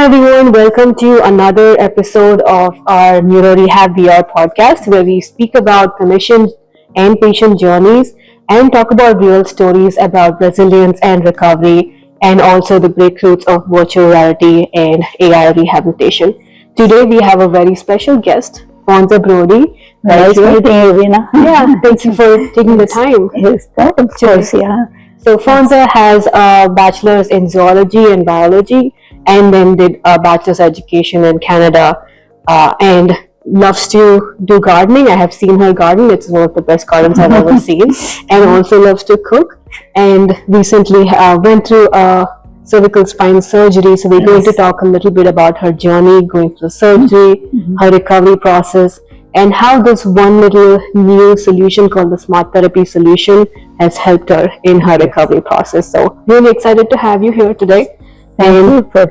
Hi everyone, welcome to another episode of our Neuro Rehab VR podcast where we speak about clinician and patient journeys and talk about real stories about resilience and recovery and also the breakthroughs of virtual reality and AI rehabilitation. Today we have a very special guest, Fonsa Brody. Nice meeting you, Veena. Yeah, thank you for taking the time. Yes, of course, yeah. So Fonsa has a bachelor's in zoology and biology and then did a bachelor's education in Canada and loves to do gardening. I have seen her garden. It's one of the best gardens I've ever seen, and also loves to cook and recently went through a cervical spine surgery. So we're going to talk a little bit about her journey going through surgery, her recovery process, and how this one little new solution called the smart therapy solution has helped her in her recovery process. So really excited to have you here today. Thank you for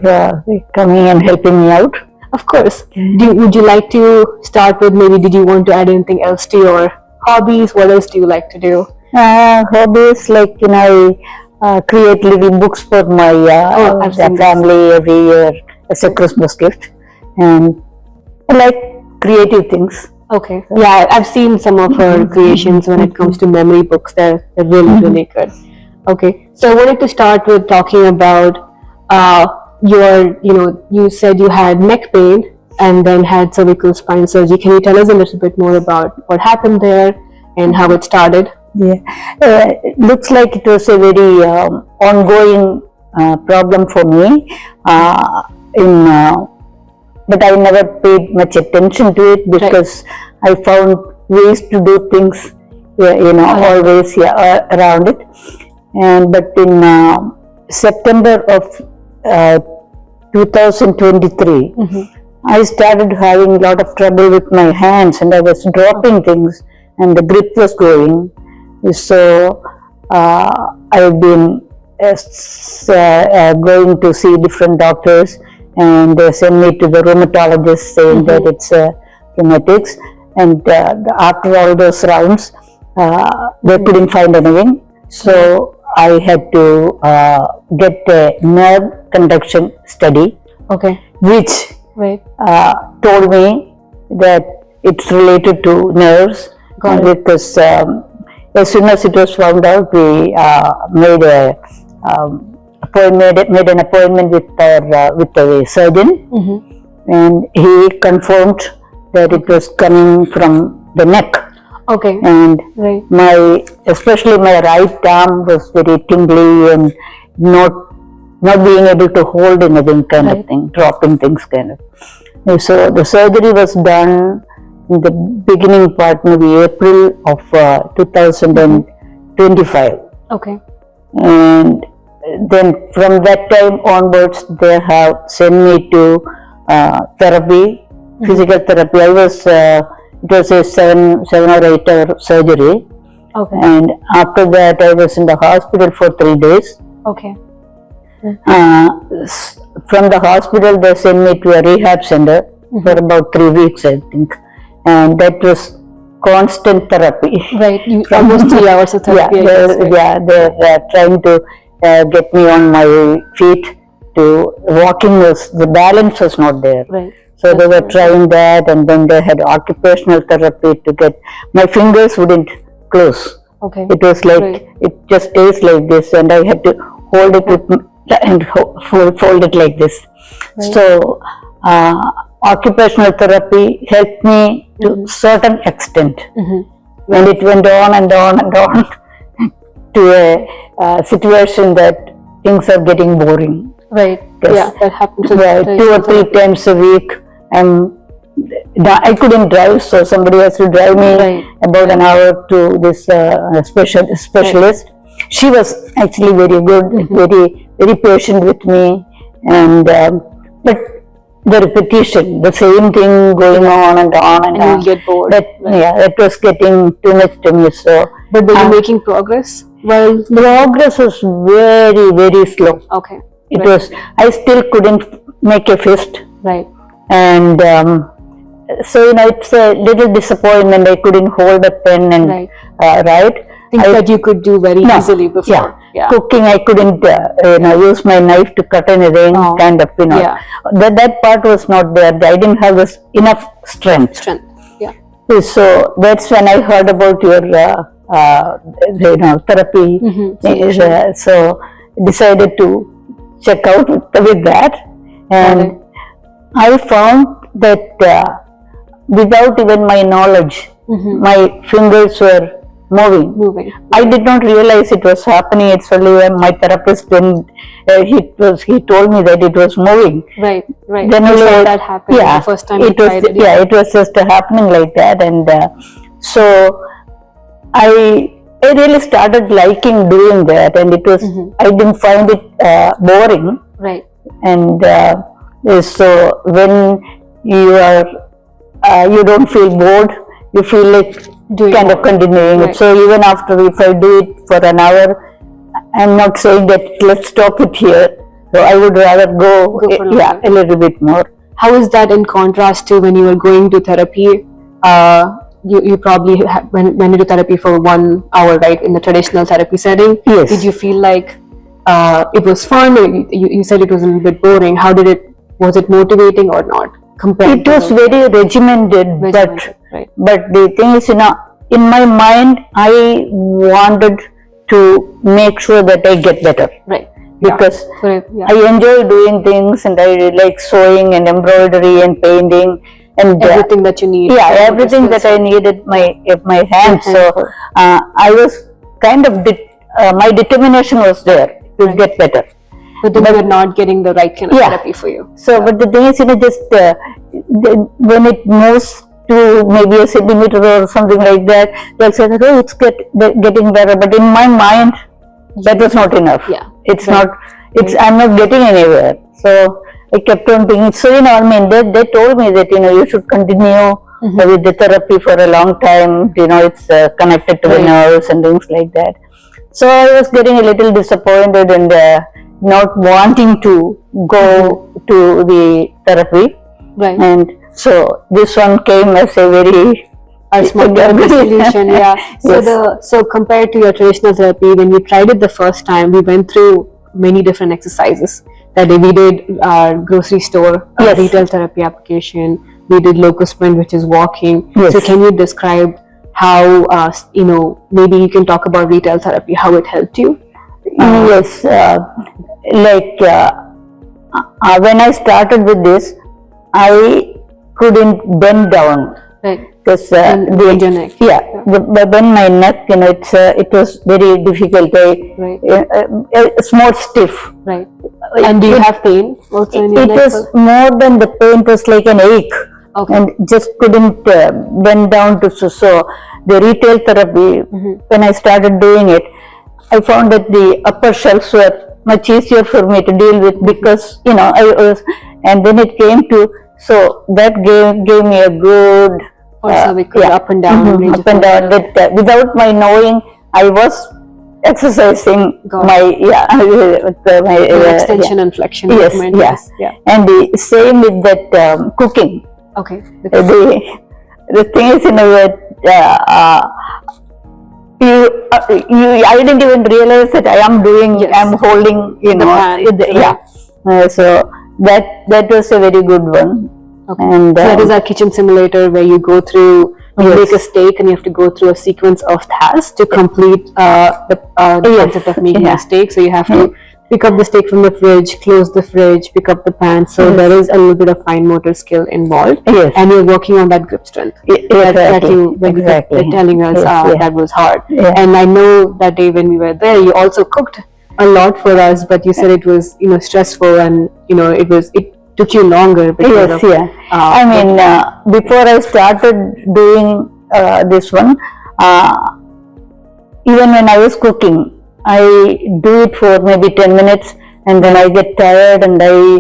coming and helping me out. Of course. Would you like to start with maybe, did you want to add anything else to your hobbies? What else do you like to do? Hobbies, like, I create living books for my family every year as a Christmas gift. And I like creative things. Okay. Yeah, I've seen some of her creations when it comes to memory books. They're really, really good. Okay. So I wanted to start with talking about you said you had neck pain and then had cervical spine surgery. Can you tell us a little bit more about what happened there and how it started? Yeah, it looks like it was a very ongoing problem for me. But I never paid much attention to it because I found ways to do things, always around it. But in September of 2023, I started having a lot of trouble with my hands, and I was dropping things, and the grip was going. So I've been going to see different doctors, and they send me to the rheumatologist saying that it's rheumatics. And after all those rounds, they couldn't find anything. So I had to get a nerve conduction study, which told me that it's related to nerves. Because as soon as it was found out, we made an appointment with the surgeon, and he confirmed that it was coming from the neck. And especially my right arm was very tingly and not being able to hold anything kind of thing, dropping things kind of. And so the surgery was done in the beginning part, maybe April of 2025. And then from that time onwards, they have sent me to therapy, physical therapy. It was a 7 or 8 hour surgery. And after that, I was in the hospital for 3 days. From the hospital, they sent me to a rehab center for about 3 weeks, I think. And that was constant therapy. Almost 3 hours of therapy. They're trying to get me on my feet. The balance was not there. So they were trying that, and then they had occupational therapy to get, my fingers wouldn't close. It was like, it just stays like this, and I had to hold it and fold it like this. So occupational therapy helped me to a certain extent. And it went on and on and on to a situation that things are getting boring. That happens 2 or 3 times a week. I couldn't drive, so somebody has to drive me about an hour to this specialist. She was actually very good, very patient with me, and but the repetition, the same thing going on and on and on. You get bored. That was getting too much to me. So, but were you making progress? Well, progress was very, very slow. It was. I still couldn't make a fist. And so it's a little disappointment. I couldn't hold a pen and write. Things that you could do very easily before. Yeah. Cooking, I couldn't, use my knife to cut anything, kind of, Yeah. That part was not there. I didn't have enough strength. Yeah. So that's when I heard about your, therapy. So decided to check out with that, and I found that without even my knowledge, my fingers were moving. I did not realize it was happening. It's only when my therapist he told me that it was moving. Right. Then you saw that happen the first time you tried it. It was just happening like that, and so I really started liking doing that, and it was I didn't find it boring. Right. And so when you are you don't feel bored, you feel like kind of continuing it. So even after, if I do it for an hour, I'm not saying that let's stop it here. So I would rather go a little bit more. How is that in contrast to when you were going to therapy? You probably went into therapy for 1 hour, right, in the traditional therapy setting. Yes. Did you feel like it was fun, or you said it was a little bit boring? Was it motivating or not? It was very regimented, but the thing is, in my mind, I wanted to make sure that I get better. Right. Because I enjoy doing things, and I like sewing and embroidery and painting and everything that you need. Yeah, everything that I needed my hands. So I was kind of my determination was there to get better. But then you were not getting the right kind of therapy for you. So, but the thing is, just when it moves to maybe a centimeter or something like that, like say, oh, it's getting better. But in my mind, that was not enough. Yeah. It's not. I'm not getting anywhere. So I kept on thinking. So they told me that you should continue with the therapy for a long time. It's connected to the nerves and things like that. So I was getting a little disappointed and not wanting to go to the therapy. Right. And so this one came as a very smart solution. Yeah. So compared to your traditional therapy, when we tried it the first time, we went through many different exercises. That we did grocery store retail therapy application. We did locus sprint, which is walking. Yes. So can you describe how maybe you can talk about retail therapy, how it helped you? Yes. When I started with this, I couldn't bend down. Right. Because your neck. when my neck, it was very difficult. It's more stiff. Right. And do you have pain also in your neck? It was more than the pain. It was like an ache. Okay. And just couldn't bend down to so the retail therapy. When I started doing it, I found that the upper shelves were much easier for me to deal with because I was, and then it came to so that gave me a good cervical up and down, up and down. That without my knowing, I was exercising my extension and flexion. Yes. And the same with that cooking. Okay. The thing is, that I didn't even realize that I am doing. I'm holding, the pan. So that was a very good one. Okay. And so that is our kitchen simulator where you go through, you make a steak and you have to go through a sequence of tasks to complete the concept of making a steak. So you have to pick up the steak from the fridge, close the fridge, pick up the pan. So there is a little bit of fine motor skill involved. Yes. And you're working on that grip strength. That you were telling us that was hard. Yeah. And I know that day when we were there, you also cooked a lot for us, but you said it was stressful and it took you longer. Yes, before I started doing this one, even when I was cooking, I do it for maybe 10 minutes and then I get tired and I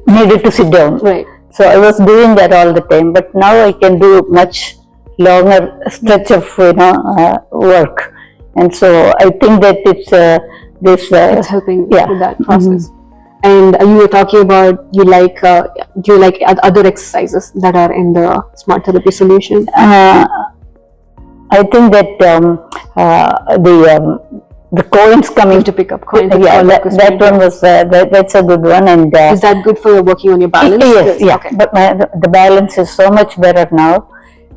needed to sit down. Right. So I was doing that all the time, but now I can do much longer stretch of work, and so I think that it's helping with that process. And you were talking about do you like other exercises that are in the smart therapy solution? I think that the coins coming to pick up coins. Yeah, that one was that's a good one. And is that good for your working on your balance? Yes, yeah. Okay. But the balance is so much better now.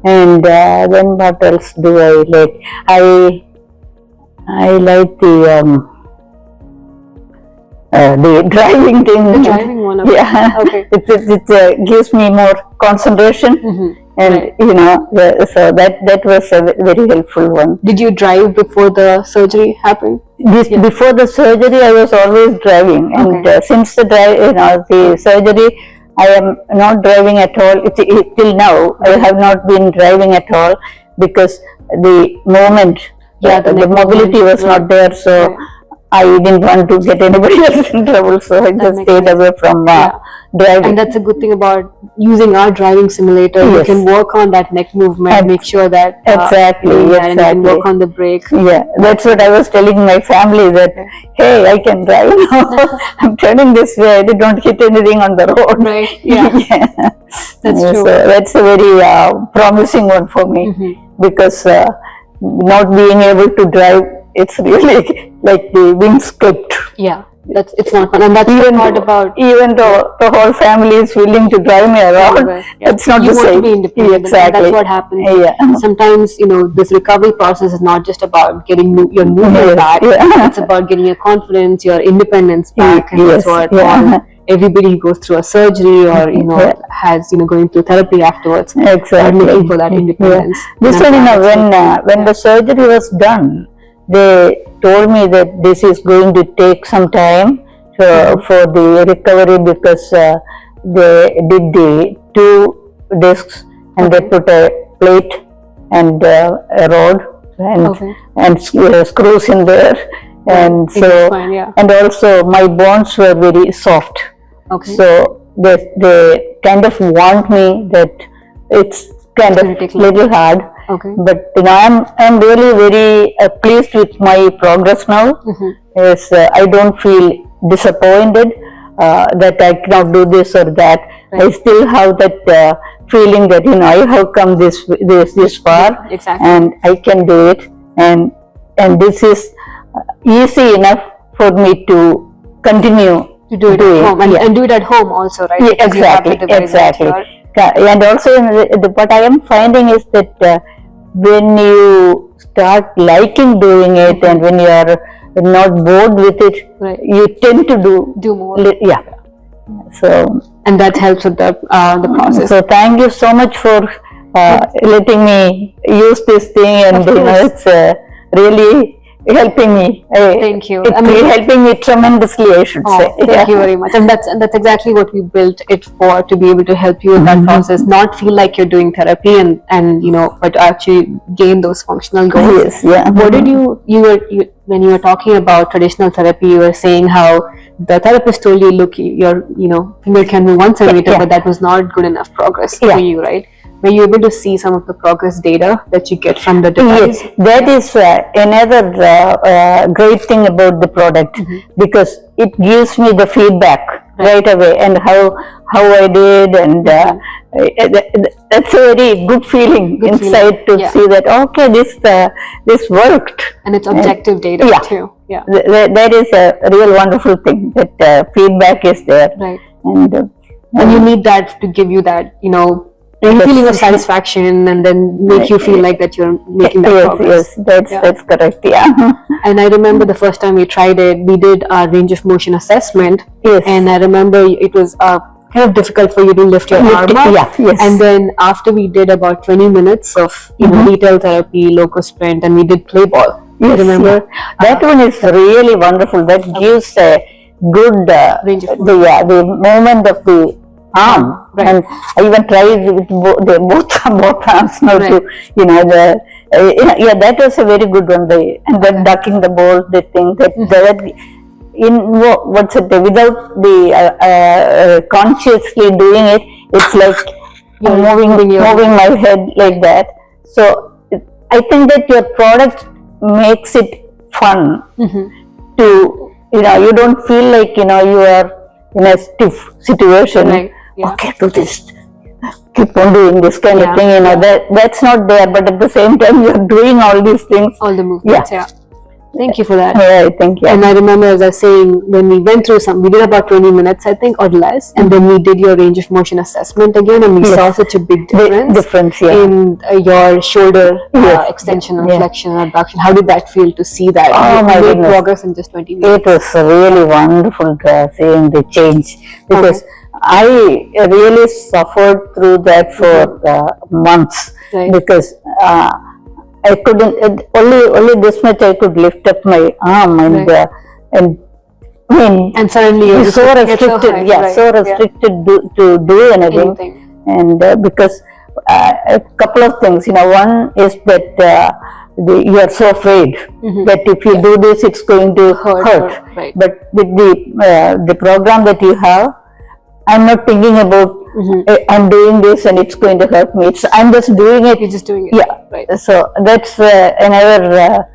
And then what else do I like? I like the driving thing. The driving one. Okay. Yeah. Okay. It gives me more concentration. And so that was a very helpful one. Did you drive before the surgery happened? Before the surgery, I was always driving, and since the surgery, I am not driving at all. Till now, I have not been driving at all because the movement, the mobility was not there. So I didn't want to get anybody else in trouble, so I just stayed away from driving. And that's a good thing about using our driving simulator. You can work on that neck movement, make sure that exactly, and you can work on the brake. Yeah, that's what I was telling my family, that hey, I can drive now. I'm turning this way, I don't hit anything on the road. Right. Yeah. That's true. So that's a very promising one for me, because not being able to drive, it's really like the wings clipped. Yeah, it's not fun, and that's the part about. Even though the whole family is willing to drive me around, it's not the same. You want to be independent. Exactly. That's what happens. Sometimes this recovery process is not just about getting your movement back. It's about getting your confidence, your independence back, and that's what everybody who goes through a surgery or has going through therapy afterwards. Exactly. Looking for that independence. This one, when the surgery was done, they told me that this is going to take some time for the recovery, because they did the 2 discs and they put a plate and a rod and screws in there, and so and also my bones were very soft. So they kind of warned me that it's kind of little hard. But I'm really very pleased with my progress now. Yes, I don't feel disappointed that I cannot do this or that. I still have that feeling that I have come this far, and I can do it, and this is easy enough for me to continue to do it at home, and do it at home also, right? Yeah, exactly. And also what I am finding is that when you start liking doing it, and when you are not bored with it, you tend to do more. So, and that helps with the process. So thank you so much for letting me use this thing, and it's really helping me. Thank you. It's helping me tremendously, I should say. Thank you very much. And that's exactly what we built it for, to be able to help you in that process, not feel like you're doing therapy and but to actually gain those functional goals. What did you when you were talking about traditional therapy, you were saying how the therapist told you, look, your finger can move 1 centimeter, but that was not good enough progress for you, right? Were you able to see some of the progress data that you get from the device? Yes, that is another great thing about the product, because it gives me the feedback right away, and how I did, and that's a very good feeling inside to see that this worked, and it's objective data too. That is a real wonderful thing, that feedback is there, and you need that to give you that feeling of satisfaction, and then make you feel like that you're making that progress. That's correct. And I remember the first time we tried it, we did a range of motion assessment, and I remember it was kind of difficult for you to lift your arm up. And then after we did about 20 minutes of retail therapy, loco sprint, and we did play ball. Remember that one is really wonderful. That gives a good range of the movement of the arm, and I even tried with both arms now to that was a very good one. And then ducking the ball, the thing that without the consciously doing it, it's like moving my head like that. So I think that your product makes it fun to you don't feel like you are in a stiff situation. Okay, do this, keep on doing this kind of thing, that's not there, but at the same time you're doing all these things, all the movements. Thank you for that. Yeah, thank you. And I remember, as I was saying, when we went through we did about 20 minutes, I think, or less, and then we did your range of motion assessment again, and we saw such a big difference in your shoulder extension and flexion and abduction. How did that feel to see that? Oh, you my made goodness. progress in just 20 minutes. It was really wonderful seeing the change, because I really suffered through that for months, because I couldn't, only this much I could lift up my arm, and and suddenly you're so restricted, so restricted to do anything. And because a couple of things, one is that you are so afraid that if you do this, it's going to hurt. But with the program that you have, I'm not thinking about I'm doing this and it's going to hurt me. I'm just doing it. You're just doing it. Yeah. So that's another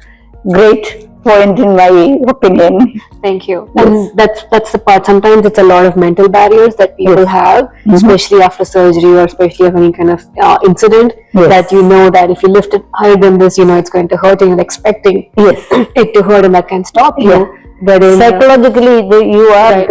great point in my opinion. Thank you. And that's the part. Sometimes it's a lot of mental barriers that people have, especially after surgery or especially of any kind of incident, that you know that if you lift it higher than this, it's going to hurt, and you're expecting it to hurt, and that can stop you. But psychologically, you are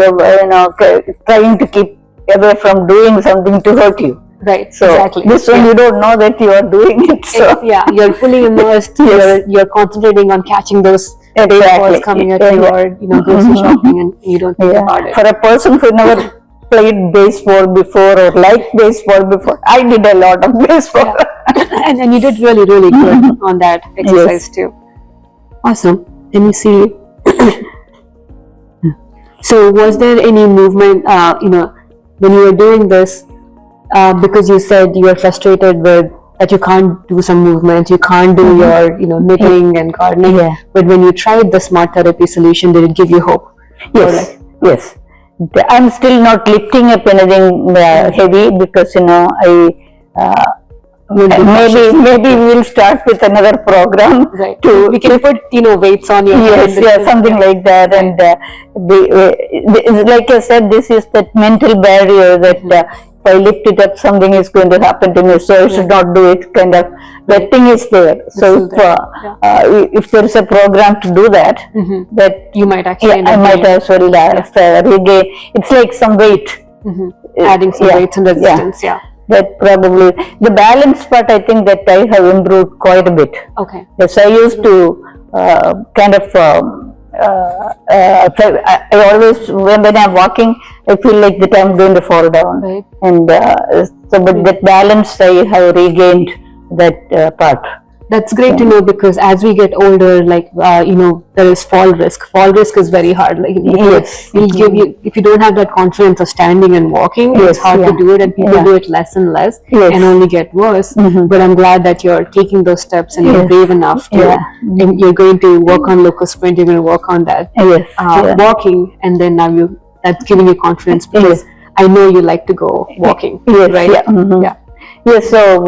trying to keep away from doing something to hurt you. Right. So exactly. This one you don't know that you are doing it. So you're fully immersed. You're concentrating on catching those balls coming at you, or grocery shopping, and you don't think about it. For a person who never played baseball before or liked baseball before, I did a lot of baseball. and you did really good on that exercise too. Awesome. Let me see. So was there any movement, when you were doing this, because you said you were frustrated with that you can't do some movements, you can't do your, knitting and gardening, but when you tried the smart therapy solution, did it give you hope? Yes. I'm still not lifting up anything heavy, because, maybe we'll start with another program. We can put weights on your hand. Something like that. And like I said, this is that mental barrier that if I lift it up, something is going to happen to me, so I should not do it. Kind of that thing is there. So if there is a program to do that, that you might actually I might as well regain. It's like some weight, adding some weights and resistance. That probably the balance part, I think that I have improved quite a bit. Okay. Yes, I used to I always, when I'm walking, I feel like that I'm going to fall down. And but that balance, I have regained that part. That's great to know, because as we get older, there is fall risk. Fall risk is very hard. It'll give you, if you don't have that confidence of standing and walking, it's hard to do it, and people do it less and less and only get worse. But I'm glad that you're taking those steps and you're brave enough to, and you're going to work on local sprint, you're going to work on that walking, and then now that's giving you confidence, because I know you like to go walking, right? Yes, so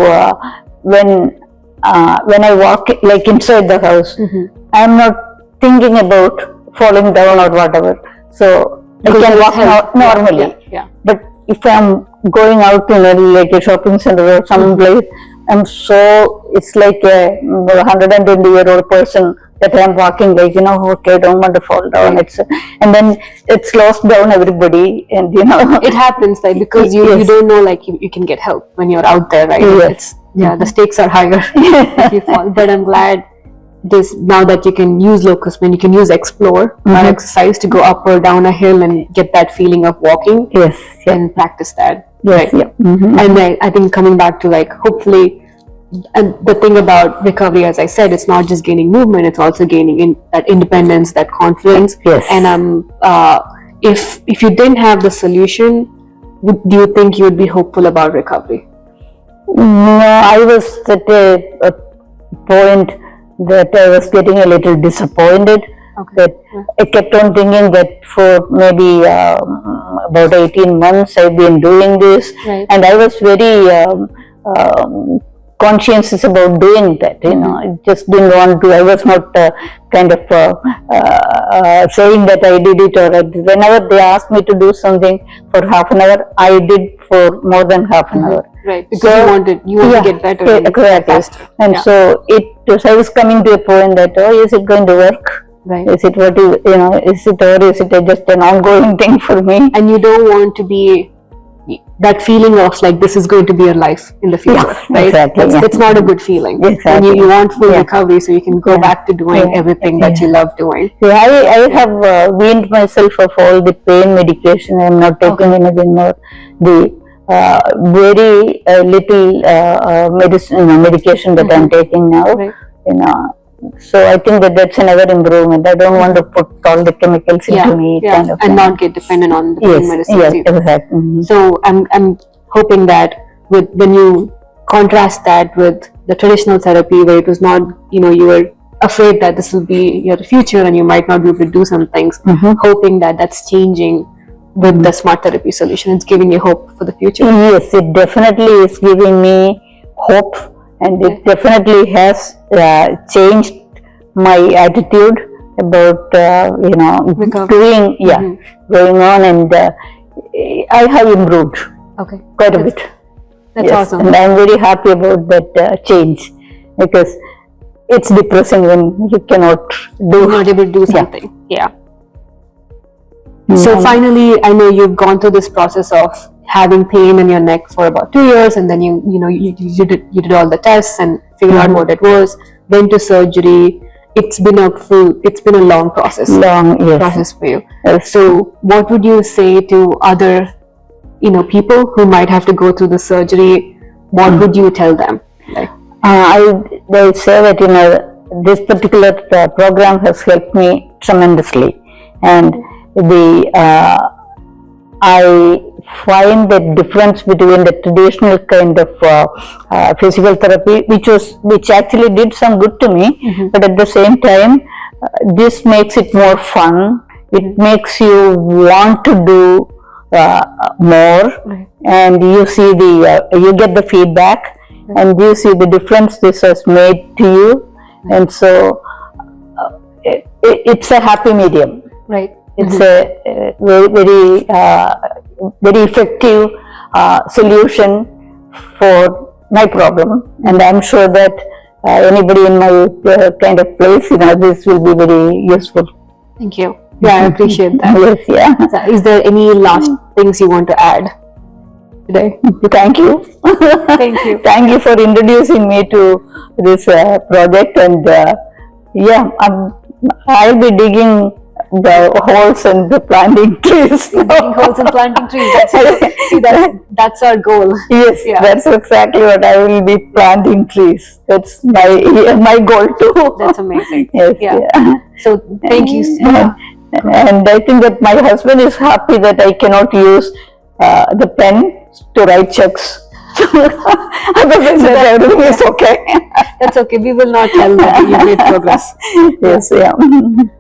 when I walk like inside the house, I'm not thinking about falling down or whatever. So I can walk normally. But if I'm going out in like a shopping center or some place, it's like a 120-year-old person that I'm walking like, okay, I don't want to fall down. And then it slows down everybody, and it happens, because you don't know, you can get help when you're out there, right? The stakes are higher if you fall. But I'm glad now that you can use locus sprint, you can use explore exercise to go up or down a hill and get that feeling of walking. And practice that. And I think coming back to hopefully, and the thing about recovery, as I said, it's not just gaining movement, it's also gaining that independence, that confidence. And if you didn't have the solution, do you think you would be hopeful about recovery? No, I was at a point that I was getting a little disappointed. That I kept on thinking that for maybe about 18 months I've been doing this, and I was very conscientious about doing that. I just didn't want to. I was not saying that I did it, or whenever they asked me to do something for half an hour, I did for more than half an hour. Because you want to get better. Correct. And so I was coming to a point that, is it going to work? Right. Is it what is, is it, or is it just an ongoing thing for me? And you don't want to be that feeling of like this is going to be your life in the future, right? Exactly. That's not a good feeling. Exactly. And you want full recovery so you can go back to doing everything that you love doing. Yeah, I have weaned myself of all the pain medication. I am not taking anything more. The very little medication that I am taking now. Right. So I think that's another improvement. I don't want to put all the chemicals into me, kind of and not get dependent on the pain medicine. Yes, exactly. So I'm hoping that when you contrast that with the traditional therapy, where it was not, you were afraid that this will be your future and you might not be able to do some things. Hoping that that's changing with the smart therapy solution. It's giving you hope for the future. Yes, it definitely is giving me hope. And it definitely has changed my attitude about, doing, going on, and I have improved quite a bit. That's awesome. And I'm very happy about that change, because it's depressing when you cannot do. Not able to do something. Yeah. So finally, I know you've gone through this process of having pain in your neck for about 2 years, and then you did all the tests and figured out what it was. Went to surgery. It's been a long process. Process for you. So what would you say to other people who might have to go through the surgery? What would you tell them? They say that this particular program has helped me tremendously, and I find the difference between the traditional kind of physical therapy, which actually did some good to me, but at the same time, this makes it more fun. It makes you want to do more, and you see you get the feedback, and you see the difference this has made to you, and so it's a happy medium. Right. It's a very very effective solution for my problem, and I'm sure that anybody in my kind of place, this will be very useful. Thank you. Yeah, I appreciate that. Yes, yeah. So is there any last things you want to add today? Thank you. Thank you. Thank you for introducing me to this project, and I'll be digging the holes and the planting trees. Digging holes and planting trees. That's our goal. Yes, that's exactly what I will be, planting trees. That's my goal too. That's amazing. Yes, yeah. So thank you. And I think that my husband is happy that I cannot use the pen to write checks. Otherwise, everything is okay. That's okay. We will not tell that you made progress. Yes, yeah.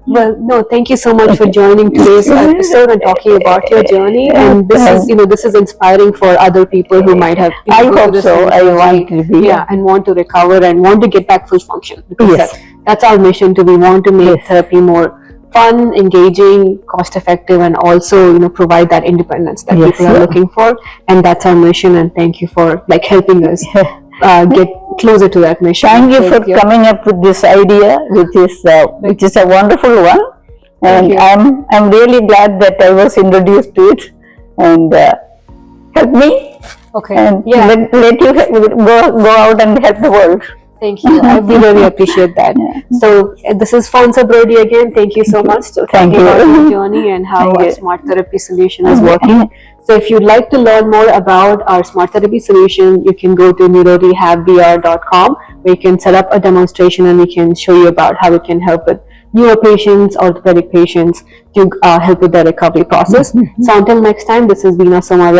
Well, no, thank you so much for joining today's episode and talking about your journey. And this is inspiring for other people who might have. I hope so. I want to be. Yeah, and want to recover and want to get back full function. Because that's our mission too. We want to make therapy more fun, engaging, cost-effective, and also provide that independence that people are looking for. And that's our mission. And thank you for helping us get closer to that mission. Thank you for coming up with this idea, which is a wonderful one. And I'm really glad that I was introduced to it, and help me. Okay. And let you go out and help the world. Thank you. I really appreciate that. So this is Fonsa Brody again. Thank you so much for talking about your journey and how our smart therapy solution is working. So if you'd like to learn more about our smart therapy solution, you can go to neurorehabvr.com, where you can set up a demonstration and we can show you about how we can help with newer patients, orthopedic patients, to help with their recovery process. So until next time, this is Veena Somarai.